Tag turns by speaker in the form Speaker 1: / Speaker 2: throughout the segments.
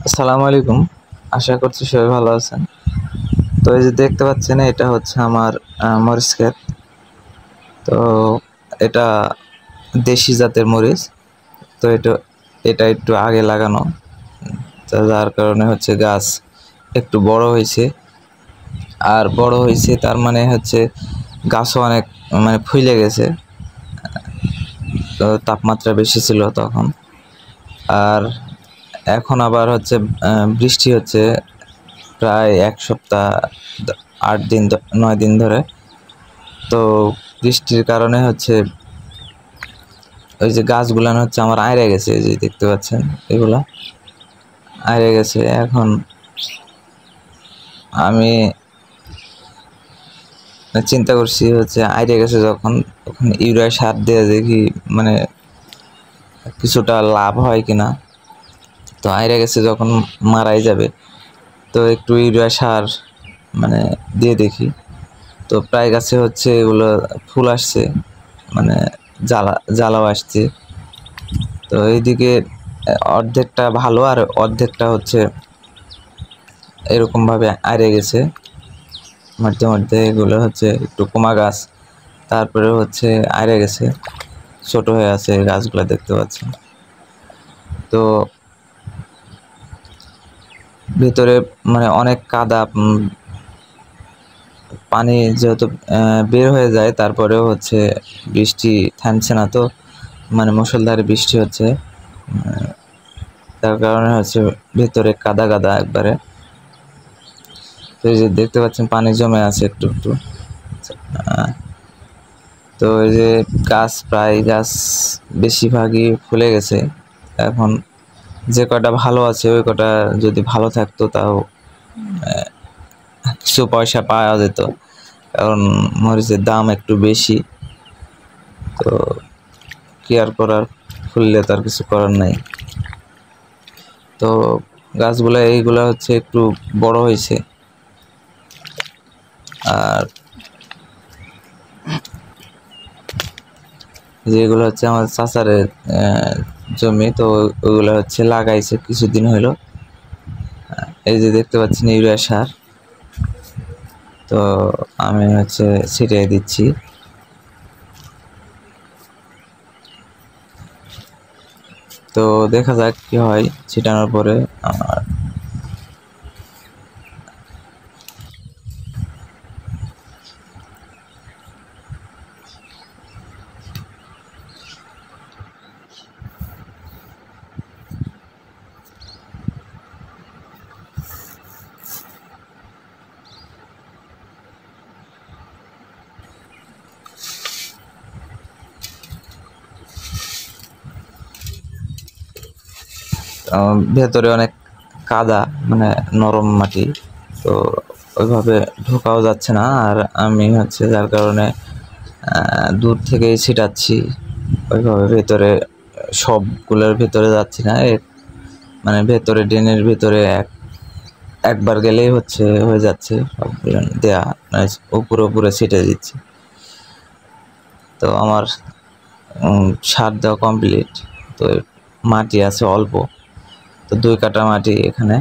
Speaker 1: আসসালামু আলাইকুম। আশা করছি সবাই ভালো আছেন। তো এই যে দেখতে পাচ্ছেন এটা হচ্ছে আমার মরিচ ক্ষেত। তো এটা দেশি জাতের মরিচ। তো এটা একটু আগে লাগানো। তো যার কারণে হচ্ছে গাছ একটু বড় হয়েছে। আর বড় হয়েছে তার মানে হচ্ছে গাছও অনেক মানে ফুলে গেছে। তো তাপমাত্রা বেশি ছিল তখন। আর এখন আবার হচ্ছে বৃষ্টি হচ্ছে প্রায় ১ সপ্তাহ ৮ দিন ৯ দিন ধরে। তো বৃষ্টির কারণে হচ্ছে ওই যে গাছগুলান হচ্ছে আমার আইড়ে গেছে, এই যে দেখতে পাচ্ছেন এগুলা আইড়ে গেছে। এখন আমি চিন্তা করছি হচ্ছে আইড়ে গেছে যখন, তখন ইউরিয়া সার দিয়ে দেখি মানে কিছুটা লাভ হয় কিনা। তো আইড়ে গেছে যখন মারাই যাবে, তো একটু ইউরিয়া সার মানে দিয়ে দেখি। তো প্রায় গাছে হচ্ছে এগুলো ফুল আসছে, মানে জ্বালাও আসছে। তো এইদিকে অর্ধেকটা ভালো আর অর্ধেকটা হচ্ছে এরকমভাবে আইড়ে গেছে। মধ্যে মধ্যে এগুলো হচ্ছে একটু কমা গাছ, তারপরে হচ্ছে আইড়ে গেছে, ছোট হয়ে আছে গাছগুলো দেখতে পাচ্ছেন। তো ভিতরে মানে অনেক কাদা, পানি যেহেতু বের হয়ে যায়, তারপরেও হচ্ছে বৃষ্টি থামছে না। তো মানে মুষলধারে বৃষ্টি হচ্ছে, তার কারণে হচ্ছে ভিতরে কাদা কাদা একবারে। তো এই যে দেখতে পাচ্ছেন পানি জমে আছে একটু একটু। তো এই যে গাছ বেশিরভাগই ফুলে গেছে। এখন যে কটা ভালো আছে ওই কটা যদি ভালো থাকতো তাও কিছু পয়সা পাওয়া যেত, কারণ মরিচের দাম একটু বেশি। তো কি আর করার, ফুললে তার কিছু করার নাই। তো গাছগুলা এইগুলা হচ্ছে একটু বড় হয়েছে। আর যেগুলো হচ্ছে আমার চাচারের জমি, তো ওইগুলো হচ্ছে লাগাইছে কিছুদিন হলো। এই যে দেখতে পাচ্ছেন ইউরিয়া সার, তো আমি হচ্ছে ছিটিয়ে দিচ্ছি। তো দেখা যাক কি হয় ছিটানোর পরে। আর ভেতরে অনেক কাদা, মানে নরম মাটি, তো ওইভাবে ঢোকাও যাচ্ছে না। আর আমি হচ্ছে যার কারণে দূর থেকেই ছিটাচ্ছি, ওইভাবে ভেতরে সবগুলোর ভেতরে যাচ্ছি না। মানে ভেতরে ড্রেনের ভেতরে একবার গেলেই হচ্ছে হয়ে যাচ্ছে সবগুলো দেয়া, মানে উপরে উপরে ছিটে দিচ্ছি। তো আমার সার দেওয়া কমপ্লিট। তো মাটি আছে অল্প, তো 2 কাঠা মাটি এখানে।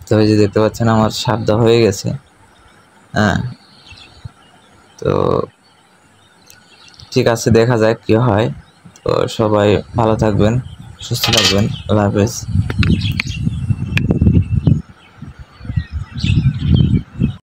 Speaker 1: তো এই যে দেখতে পাচ্ছেন আমার সার দেওয়া হয়ে গেছে। হ্যাঁ, তো ঠিক আছে, দেখা যাক কি হয়। তো সবাই ভালো থাকবেন, সুস্থ থাকবেন। আল্লাহ হাফেজ।